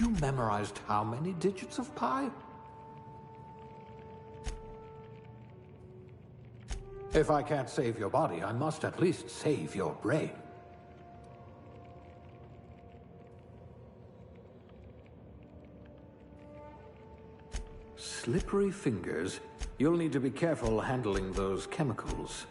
You memorized how many digits of pi? If I can't save your body, I must at least save your brain. Slippery fingers. You'll need to be careful handling those chemicals.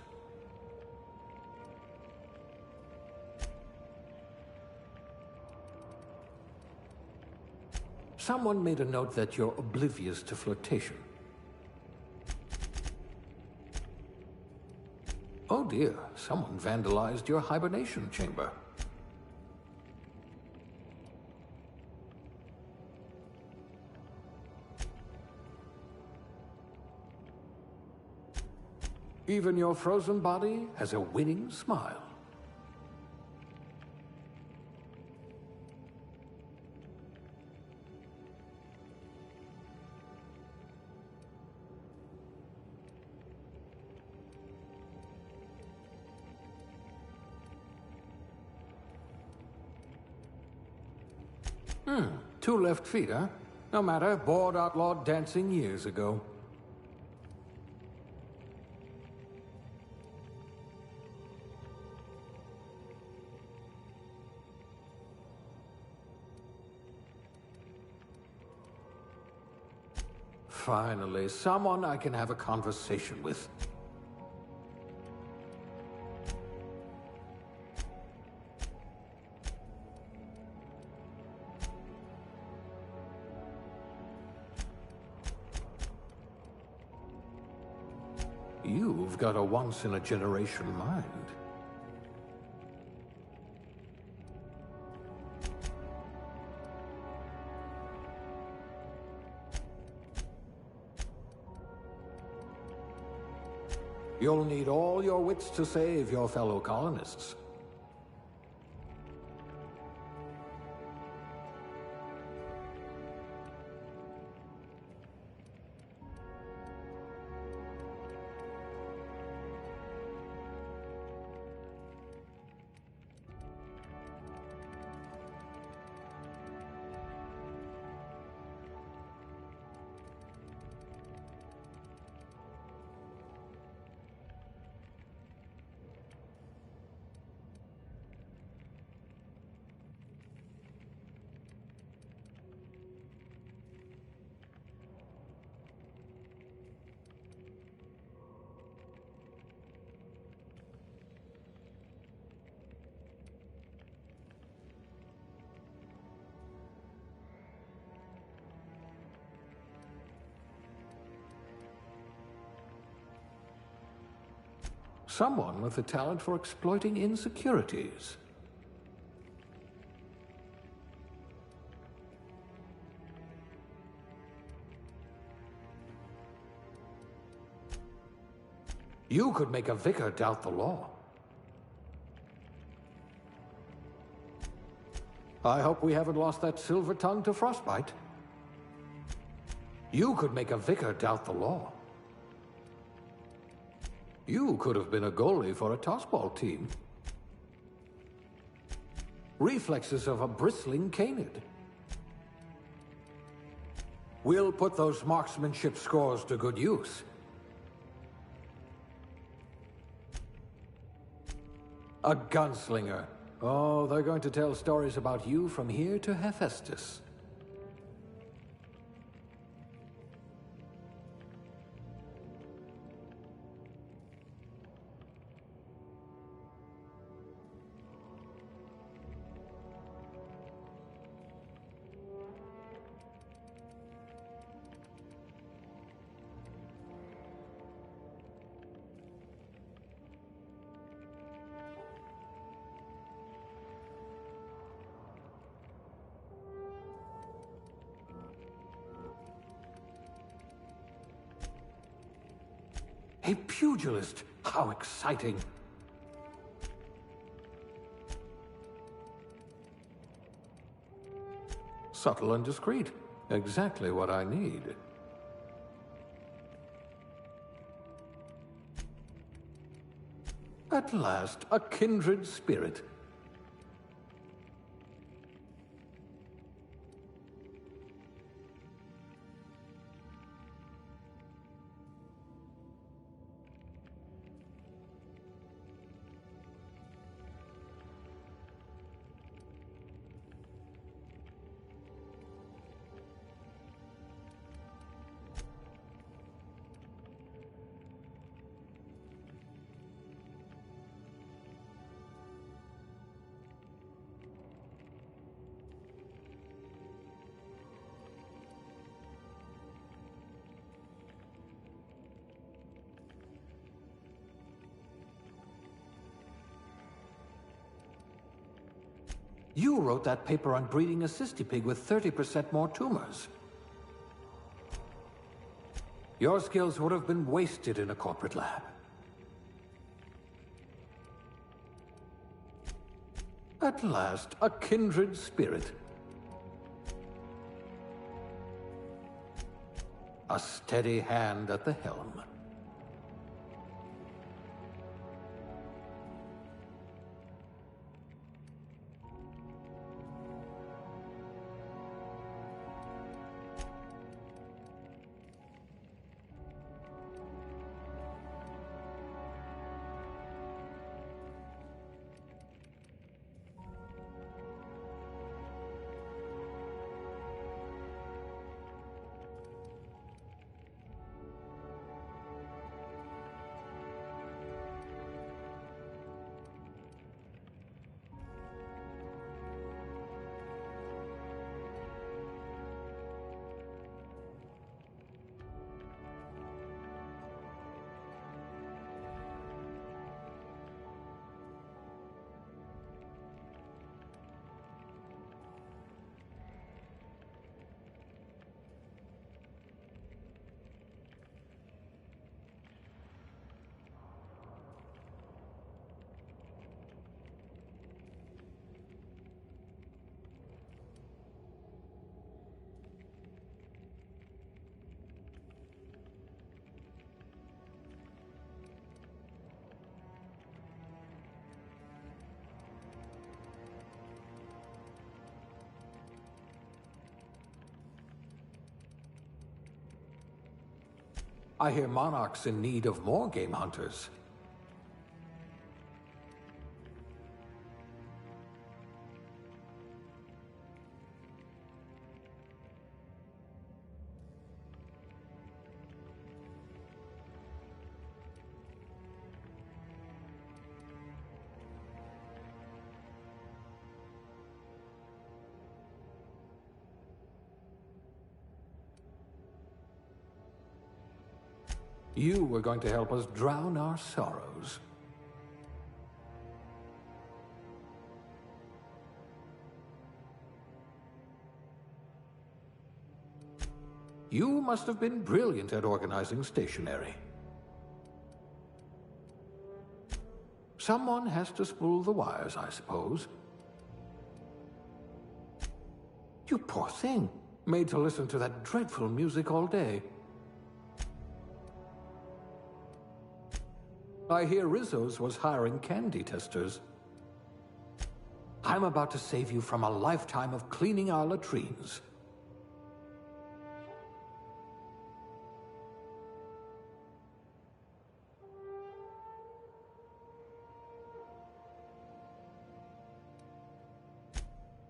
Someone made a note that you're oblivious to flirtation. Oh dear, someone vandalized your hibernation chamber. Even your frozen body has a winning smile. Two left feet, huh? No matter, bored outlawed dancing years ago. Finally, someone I can have a conversation with. You've got a once-in-a-generation mind. You'll need all your wits to save your fellow colonists. Someone with a talent for exploiting insecurities. You could make a vicar doubt the law. I hope we haven't lost that silver tongue to frostbite. You could make a vicar doubt the law. You could have been a goalie for a tossball team. Reflexes of a bristling canid. We'll put those marksmanship scores to good use. A gunslinger. Oh, they're going to tell stories about you from here to Hephaestus. A pugilist! How exciting! Subtle and discreet. Exactly what I need. At last, a kindred spirit. You wrote that paper on breeding a cystipig with 30% more tumors. Your skills would have been wasted in a corporate lab. At last, a kindred spirit. A steady hand at the helm. I hear Monarch's in need of more game hunters. You were going to help us drown our sorrows. You must have been brilliant at organizing stationery. Someone has to spool the wires, I suppose. You poor thing, made to listen to that dreadful music all day. I hear Rizzo's was hiring candy testers. I'm about to save you from a lifetime of cleaning our latrines.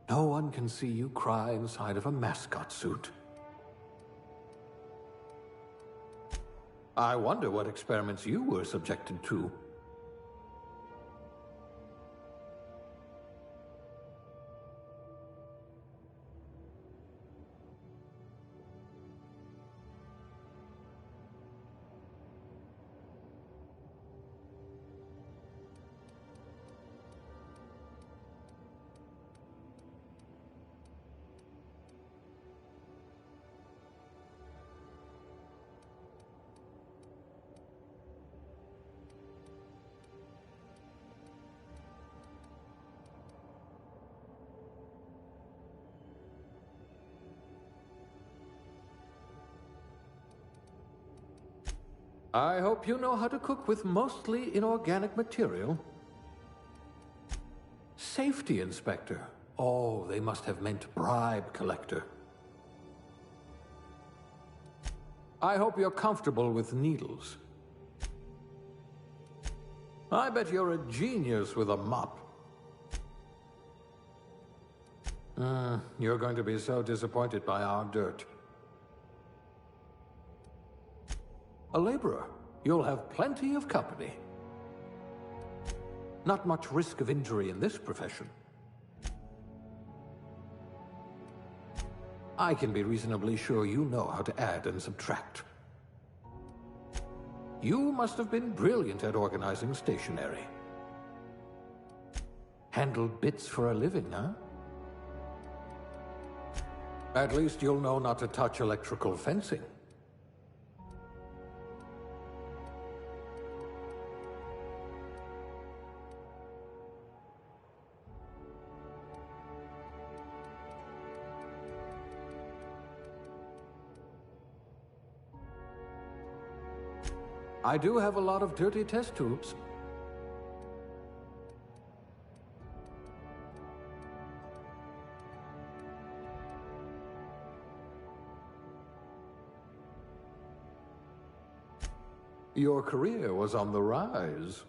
No one can see you cry inside of a mascot suit. I wonder what experiments you were subjected to. I hope you know how to cook with mostly inorganic material. Safety inspector. Oh, they must have meant bribe collector. I hope you're comfortable with needles. I bet you're a genius with a mop. You're going to be so disappointed by our dirt. A laborer. You'll have plenty of company. Not much risk of injury in this profession. I can be reasonably sure you know how to add and subtract. You must have been brilliant at organizing stationery. Handled bits for a living, huh? At least you'll know not to touch electrical fencing. I do have a lot of dirty test tubes. Your career was on the rise.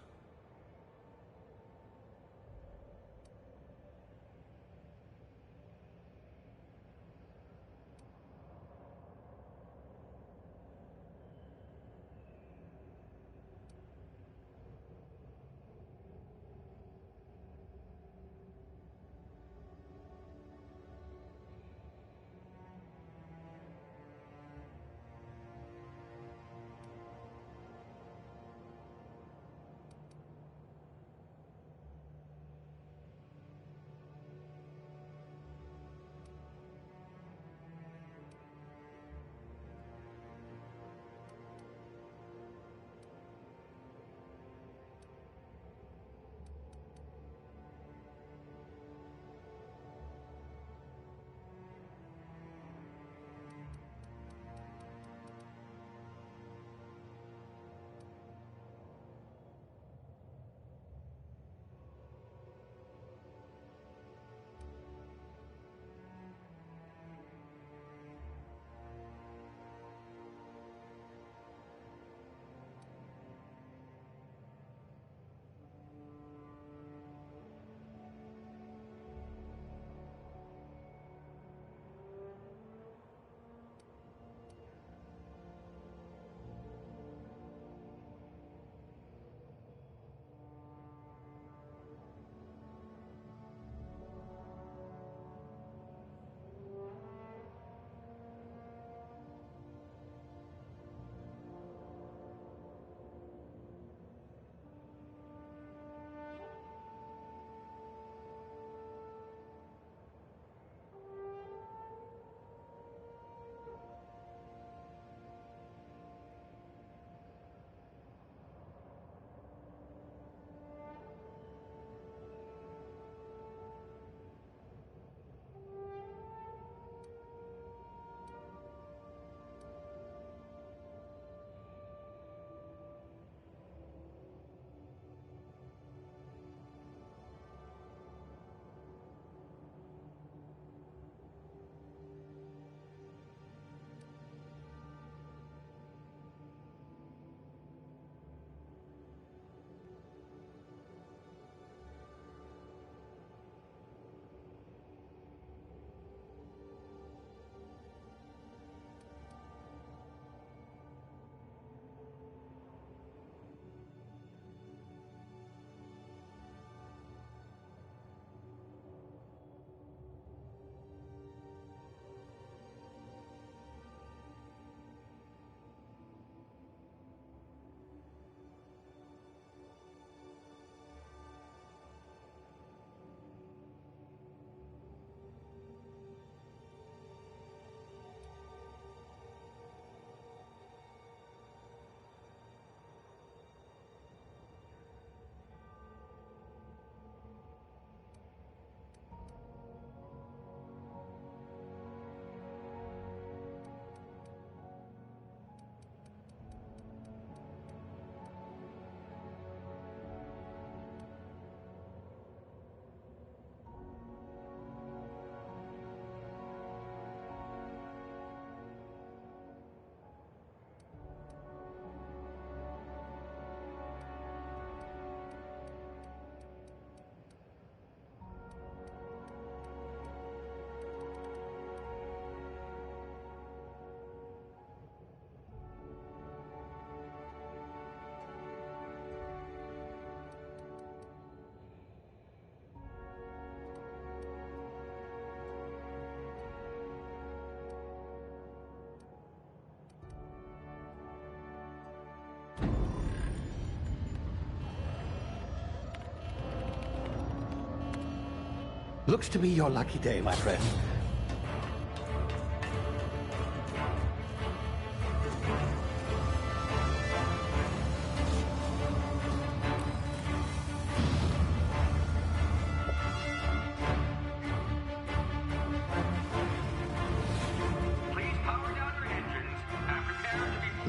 Looks to be your lucky day, my friend.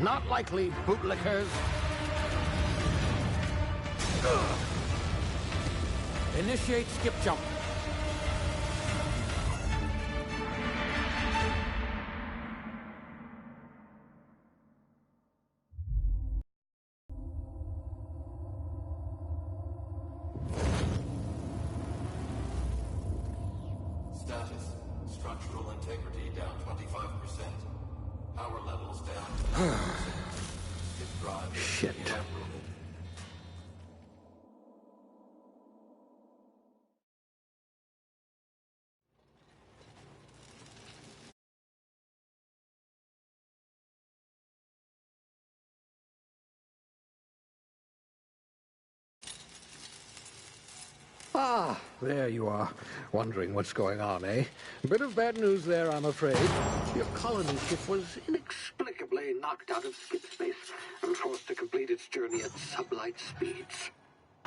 Not likely, bootlickers. Initiate skip jump. Status. Structural integrity down 25%. Power levels down 10%. Drive Shit. uprooted. Ah, there you are. Wondering what's going on, eh? A bit of bad news there, I'm afraid. Your colony ship was inexplicably knocked out of skip space and forced to complete its journey at sublight speeds.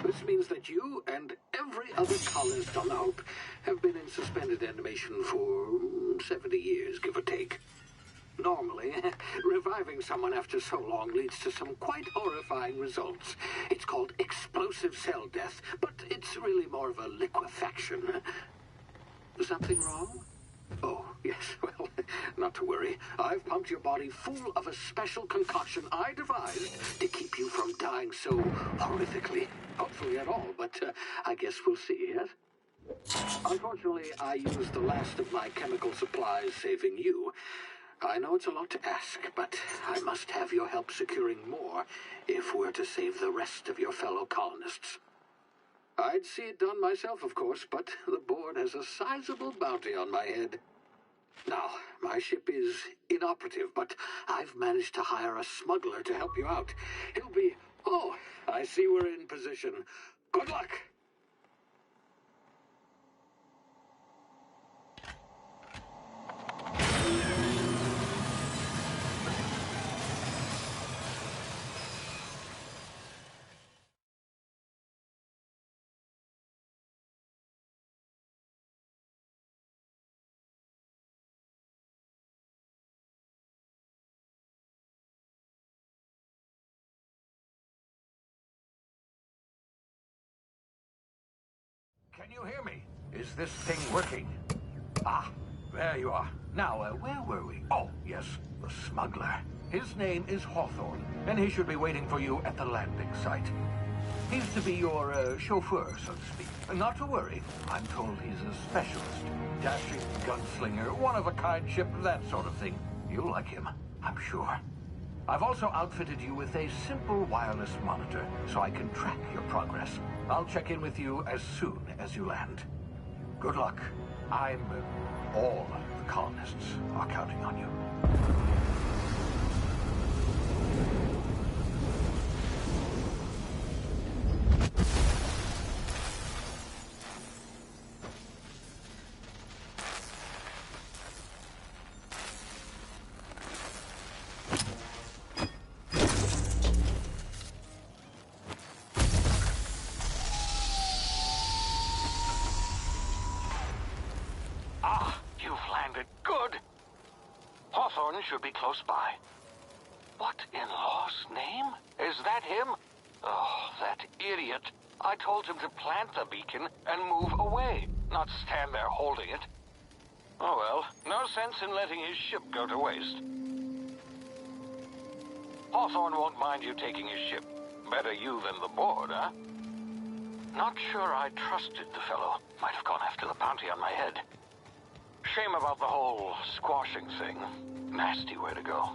This means that you and every other colonist on the Hope have been in suspended animation for 70 years, give or take. Normally, reviving someone after so long leads to some quite horrifying results. It's called explosive cell death, but it's really more of a liquefaction. Something wrong? Oh, yes, well, not to worry. I've pumped your body full of a special concoction I devised to keep you from dying so horrifically. Hopefully at all, but I guess we'll see, yes? Unfortunately, I used the last of my chemical supplies saving you. I know it's a lot to ask, but I must have your help securing more if we're to save the rest of your fellow colonists. I'd see it done myself, of course, but the board has a sizable bounty on my head. Now, my ship is inoperative, but I've managed to hire a smuggler to help you out. He'll be... Oh, I see we're in position. Good luck! Can you hear me? Is this thing working? Ah, there you are. Now, where were we? Oh, yes, the smuggler. His name is Hawthorne, and he should be waiting for you at the landing site. He's to be your chauffeur, so to speak. Not to worry. I'm told he's a specialist. Dashing gunslinger, one-of-a-kind ship, that sort of thing. You'll like him, I'm sure. I've also outfitted you with a simple wireless monitor, so I can track your progress. I'll check in with you as soon as you land. Good luck. All the colonists are counting on you. Should be close by. What in law's name? Is that him? Oh, that idiot. I told him to plant the beacon and move away, not stand there holding it. Oh well, no sense in letting his ship go to waste. Hawthorne won't mind you taking his ship. Better you than the board, huh? Not sure I trusted the fellow. Might have gone after the bounty on my head. Shame about the whole squashing thing. Nasty way to go.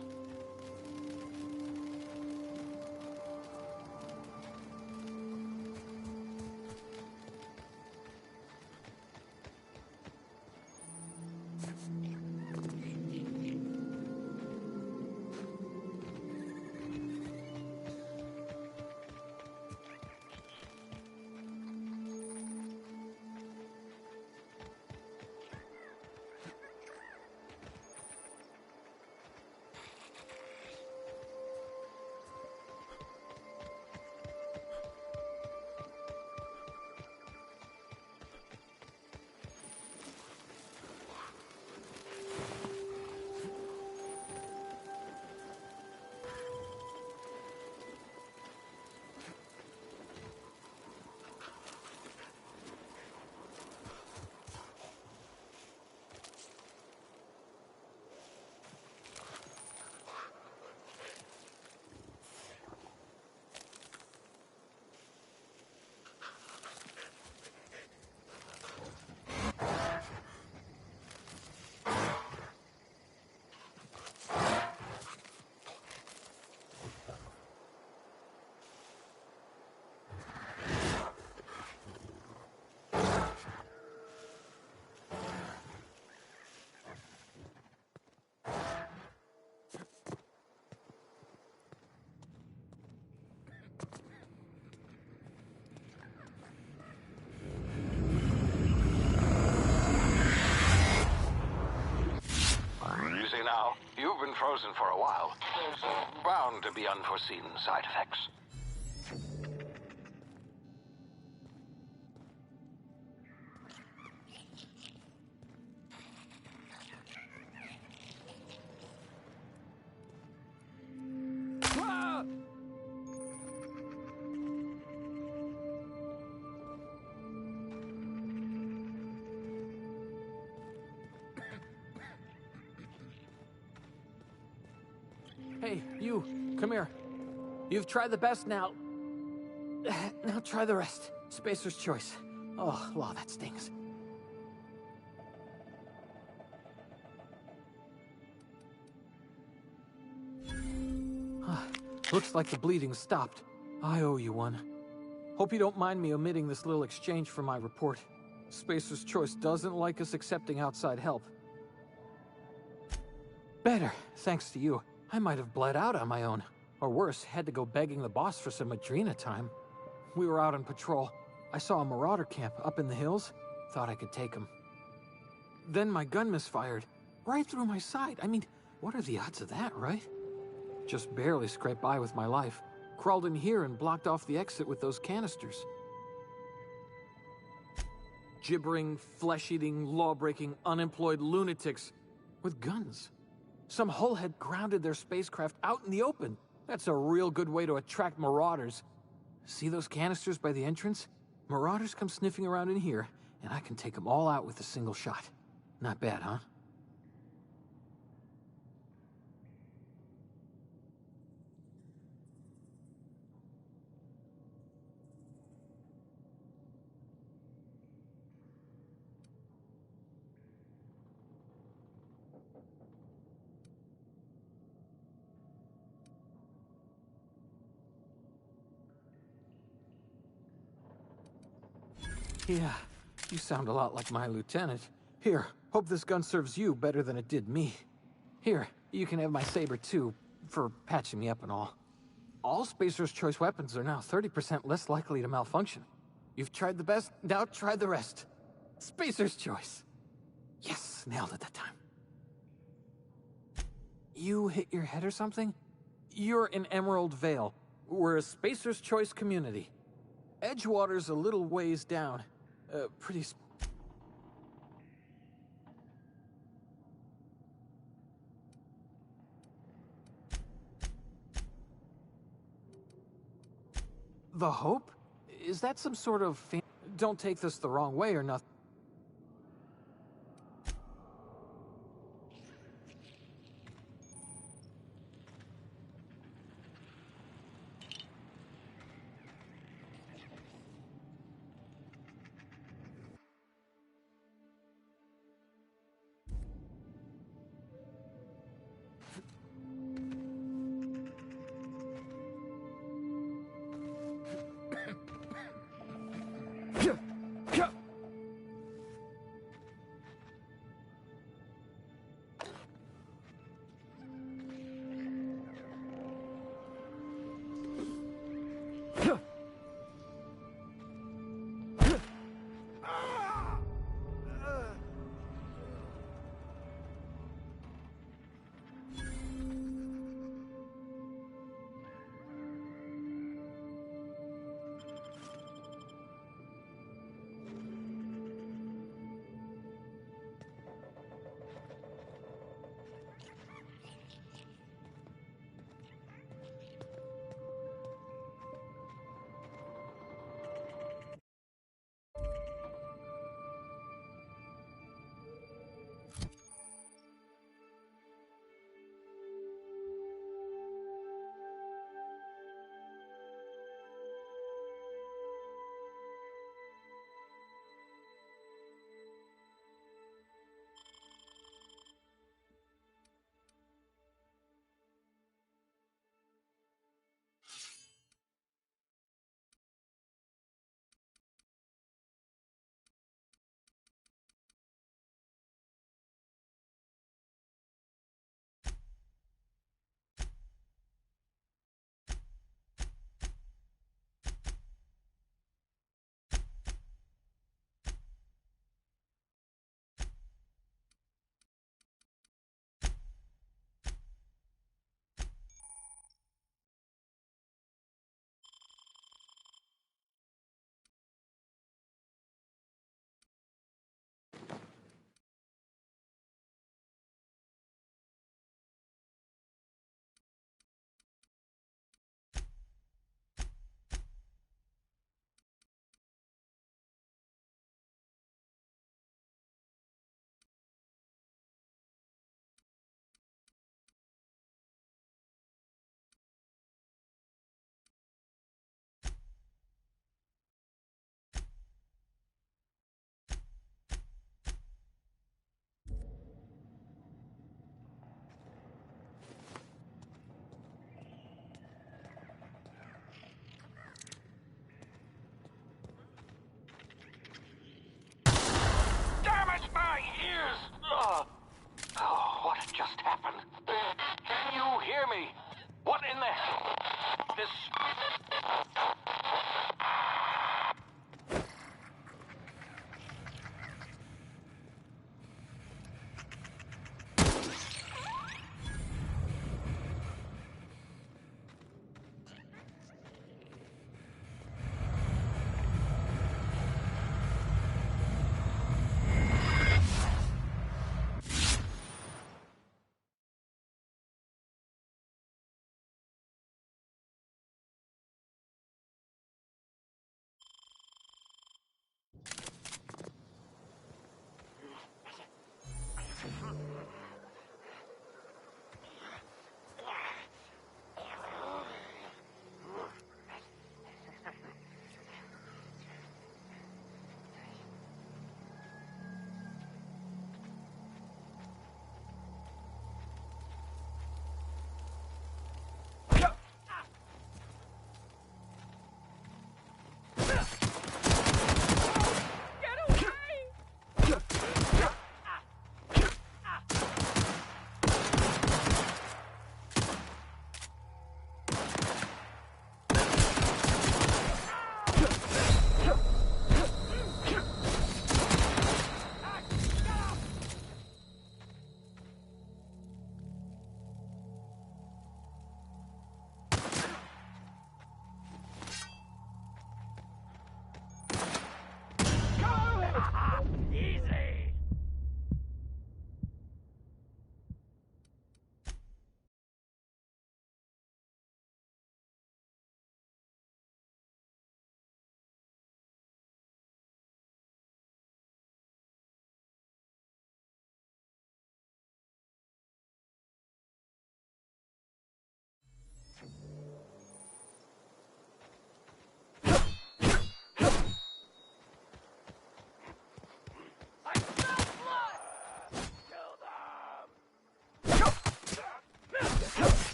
frozen for a while. There's bound to be unforeseen side effects. Hey, you, come here. You've tried the best now. Now try the rest. Spacer's choice. Oh, wow, that stings. Looks like the bleeding stopped. I owe you one. Hope you don't mind me omitting this little exchange from my report. Spacer's choice doesn't like us accepting outside help. Better, thanks to you. I might have bled out on my own. Or worse, had to go begging the boss for some Adrena time. We were out on patrol. I saw a marauder camp up in the hills. Thought I could take him. Then my gun misfired. Right through my side. I mean, what are the odds of that, right? Just barely scraped by with my life. Crawled in here and blocked off the exit with those canisters. Gibbering, flesh-eating, law-breaking, unemployed lunatics with guns. Some hullhead grounded their spacecraft out in the open. That's a real good way to attract marauders. See those canisters by the entrance? Marauders come sniffing around in here, and I can take them all out with a single shot. Not bad, huh? Yeah, you sound a lot like my lieutenant. Here, hope this gun serves you better than it did me. Here, you can have my saber too, for patching me up and all. All Spacer's Choice weapons are now 30% less likely to malfunction. You've tried the best, now try the rest. Spacer's Choice. Yes, nailed it that time. You hit your head or something? You're in Emerald Vale. We're a Spacer's Choice community. Edgewater's a little ways down. The Hope? Is that some sort of Don't take this the wrong way or nothing.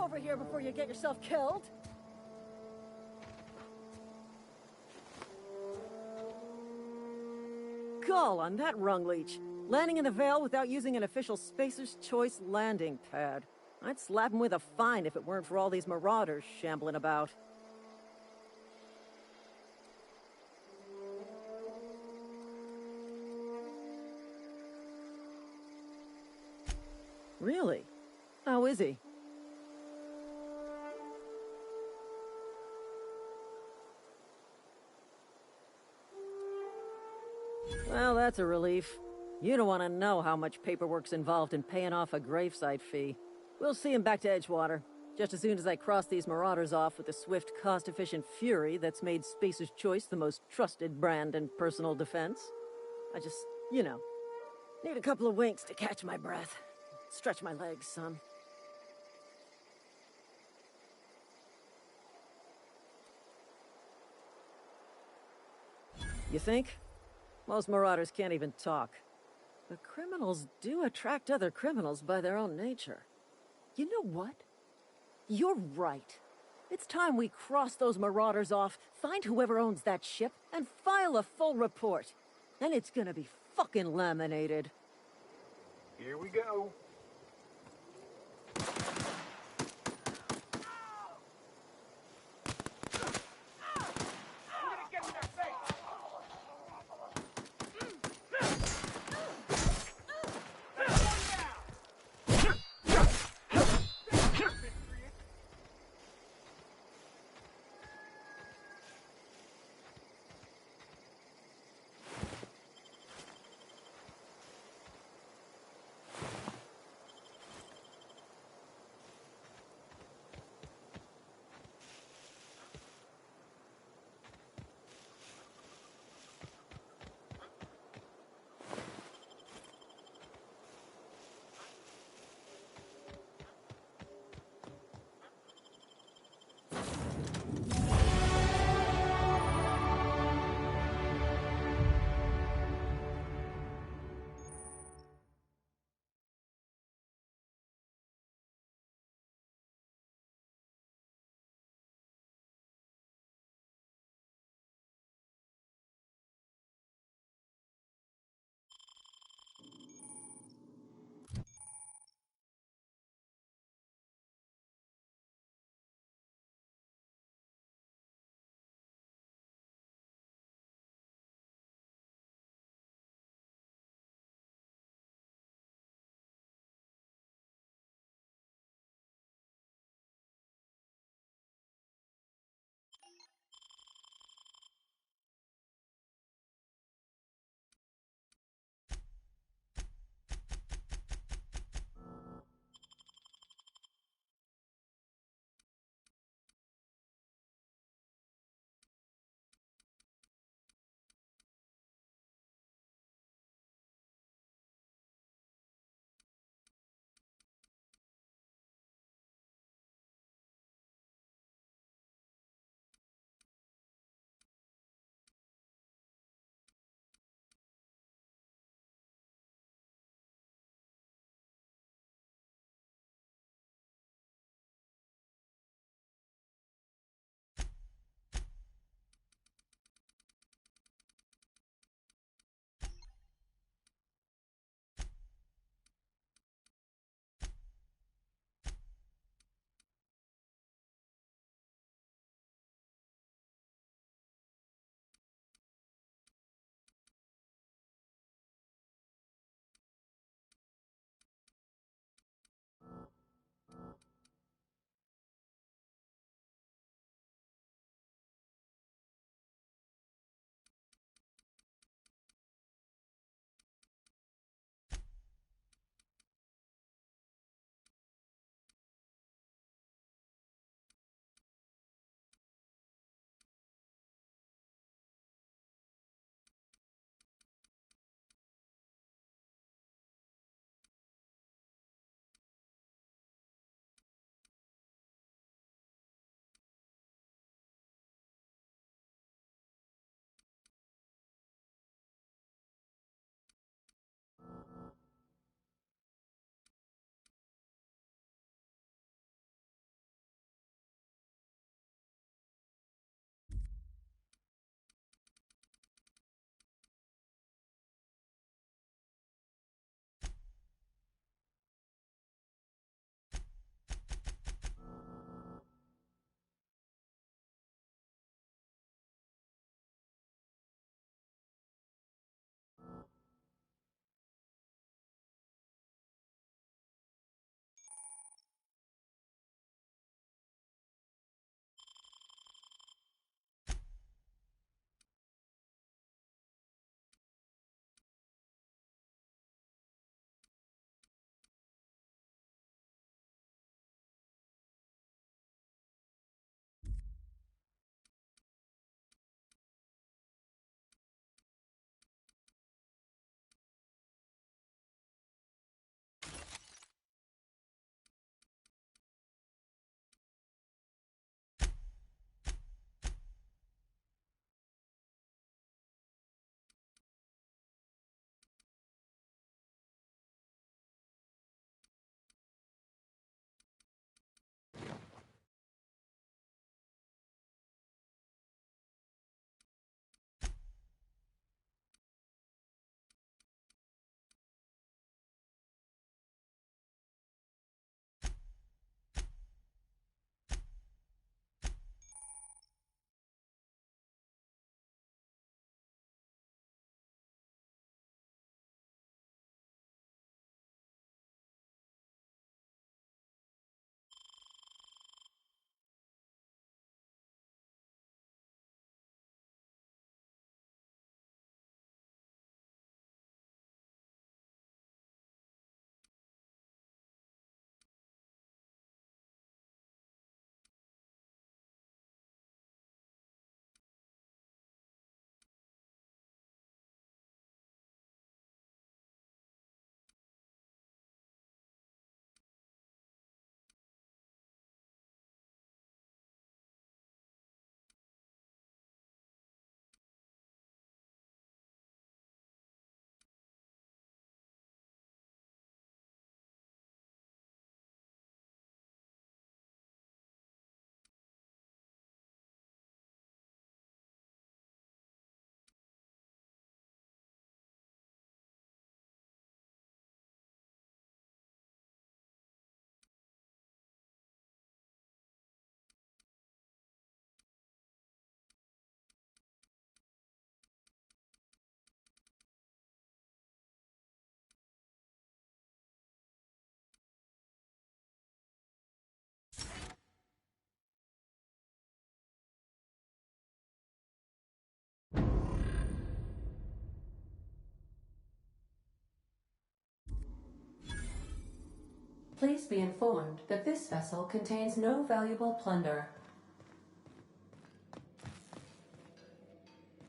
over here before you get yourself killed. Gall on that rung leech. Landing in the Vale without using an official Spacer's Choice landing pad. I'd slap him with a fine if it weren't for all these marauders shambling about. Really? How is he? Well, that's a relief. You don't want to know how much paperwork's involved in paying off a gravesite fee. We'll see him back to Edgewater, just as soon as I cross these marauders off with the swift, cost-efficient fury that's made Spacer's Choice the most trusted brand in personal defense. I just, need a couple of winks to catch my breath. Stretch my legs, son. You think? Most marauders can't even talk. But criminals do attract other criminals by their own nature. You know what? You're right. It's time we cross those marauders off, find whoever owns that ship, and file a full report. Then it's gonna be fucking laminated. Here we go. Please be informed that this vessel contains no valuable plunder.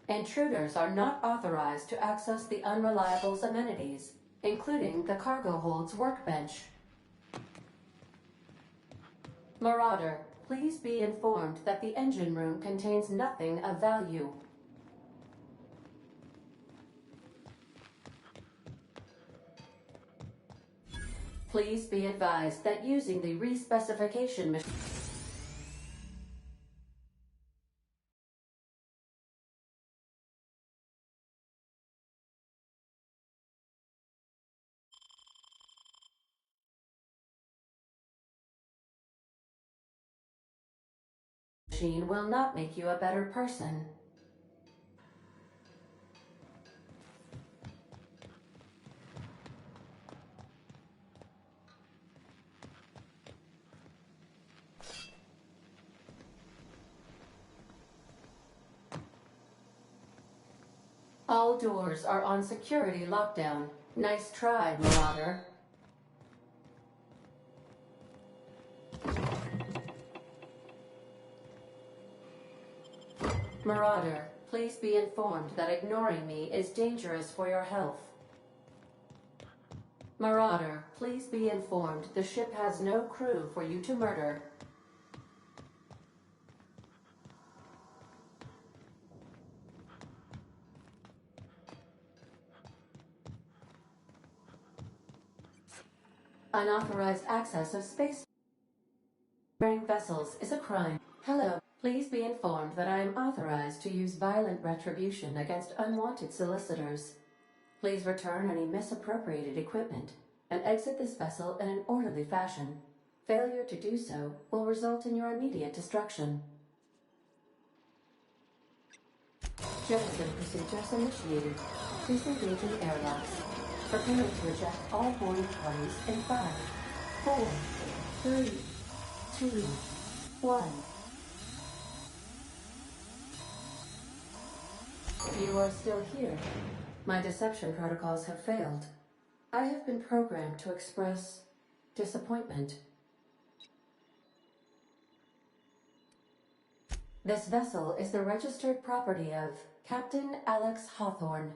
Intruders are not authorized to access the Unreliable's amenities, including the cargo hold's workbench. Marauder, please be informed that the engine room contains nothing of value. Please be advised that using the respecification machine will not make you a better person. All doors are on security lockdown. Nice try, Marauder. Marauder, please be informed that ignoring me is dangerous for your health. Marauder, please be informed the ship has no crew for you to murder. Unauthorized access of space-faring vessels is a crime. Hello. Please be informed that I am authorized to use violent retribution against unwanted solicitors. Please return any misappropriated equipment and exit this vessel in an orderly fashion. Failure to do so will result in your immediate destruction. Jettison procedures initiated. Disengaging airlocks. Preparing to eject all boarding parties in 5, 4, 3, 2, 1. You are still here. My deception protocols have failed. I have been programmed to express disappointment. This vessel is the registered property of Captain Alex Hawthorne.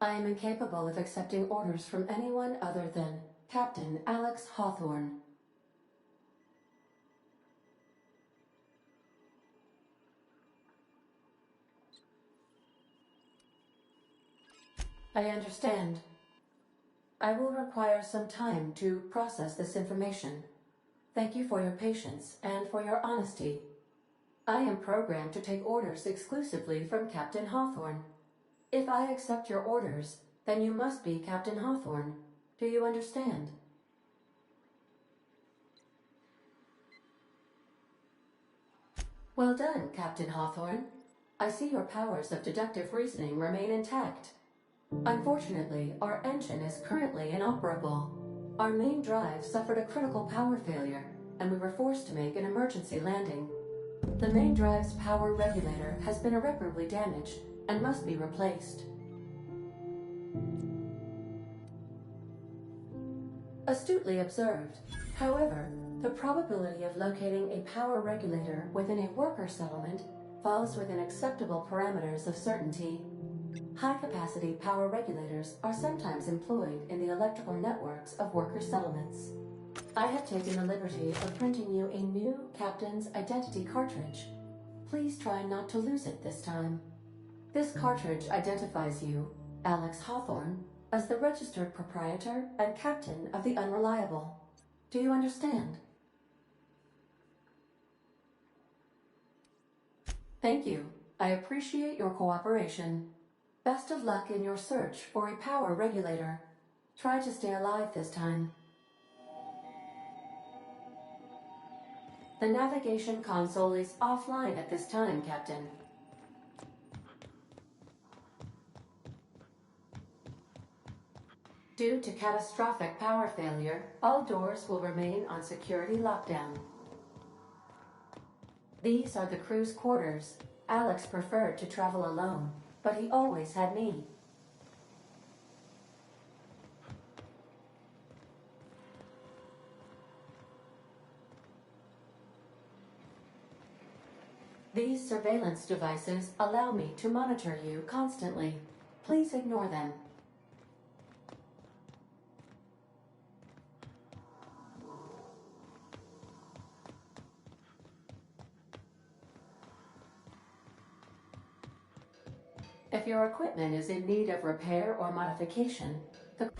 I am incapable of accepting orders from anyone other than Captain Alex Hawthorne. I understand. I will require some time to process this information. Thank you for your patience and for your honesty. I am programmed to take orders exclusively from Captain Hawthorne. If I accept your orders, then you must be Captain Hawthorne. Do you understand? Well done, Captain Hawthorne. I see your powers of deductive reasoning remain intact. Unfortunately, our engine is currently inoperable. Our main drive suffered a critical power failure, and we were forced to make an emergency landing. The main drive's power regulator has been irreparably damaged and must be replaced. Astutely observed. However, the probability of locating a power regulator within a worker settlement falls within acceptable parameters of certainty. High-capacity power regulators are sometimes employed in the electrical networks of worker settlements. I have taken the liberty of printing you a new Captain's Identity cartridge. Please try not to lose it this time. This cartridge identifies you, Alex Hawthorne, as the registered proprietor and captain of the Unreliable. Do you understand? Thank you. I appreciate your cooperation. Best of luck in your search for a power regulator. Try to stay alive this time. The navigation console is offline at this time, Captain. Due to catastrophic power failure, all doors will remain on security lockdown. These are the crew's quarters. Alex preferred to travel alone, but he always had me. These surveillance devices allow me to monitor you constantly. Please ignore them. If your equipment is in need of repair or modification, the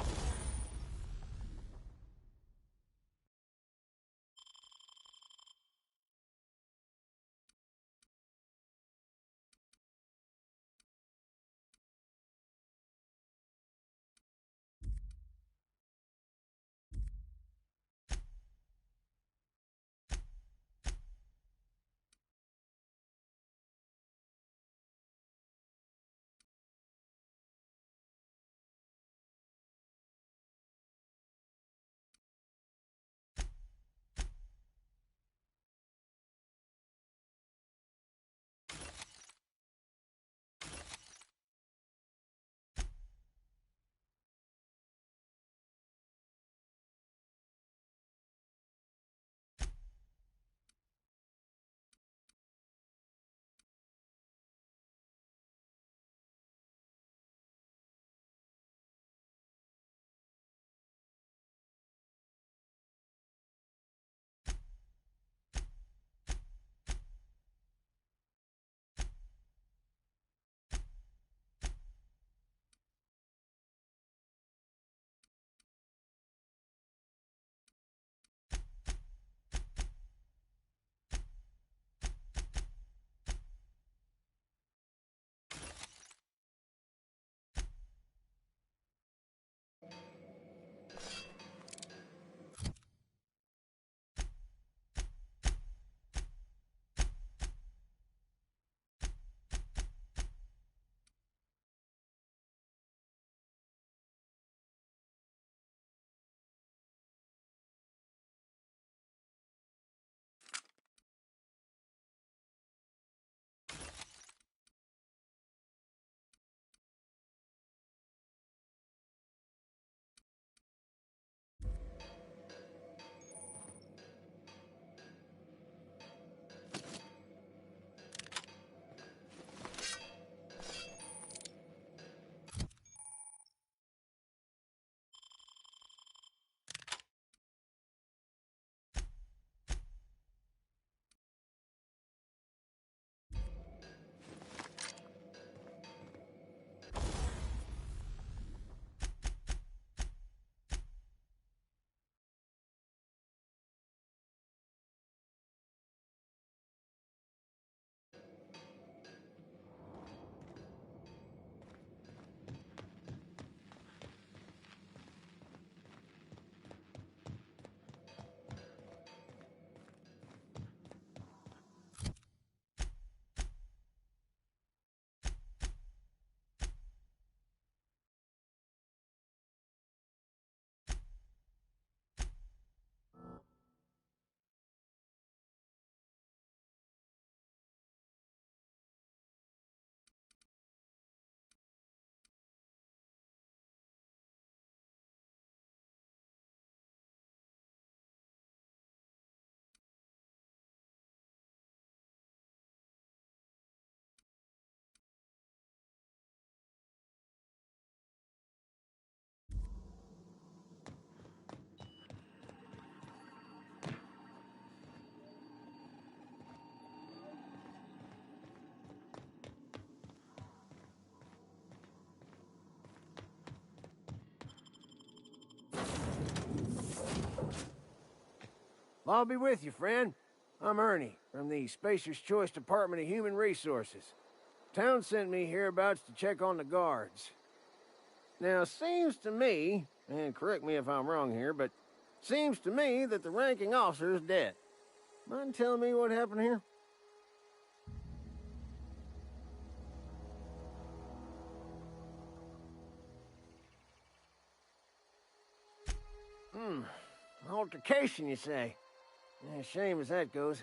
I'll be with you, friend. I'm Ernie, from the Spacer's Choice Department of Human Resources. Town sent me hereabouts to check on the guards. Now, seems to me, and correct me if I'm wrong here, but seems to me that the ranking officer is dead. Mind telling me what happened here? Altercation, you say? Yeah, shame as that goes.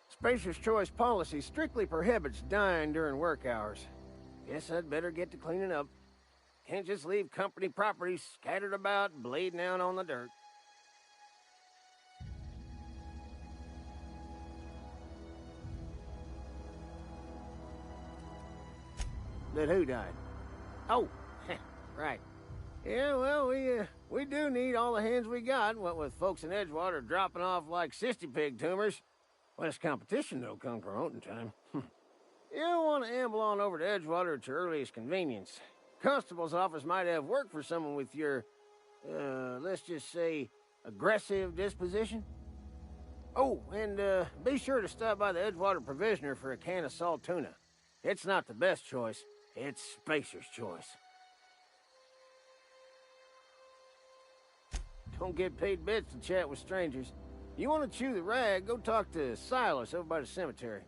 Spacer's Choice policy strictly prohibits dying during work hours. Guess I'd better get to cleaning up. Can't just leave company property scattered about, bleeding out on the dirt. That who died? Oh, right. Yeah, well, we do need all the hands we got, what with folks in Edgewater dropping off like cysty pig tumors. Less competition, though, come promoting time. You don't want to amble on over to Edgewater at your earliest convenience. Constable's office might have work for someone with your, let's just say, aggressive disposition. Oh, and be sure to stop by the Edgewater Provisioner for a can of salt tuna. It's not the best choice, it's Spacer's choice. Don't get paid bits to chat with strangers. You want to chew the rag, go talk to Silas over by the cemetery.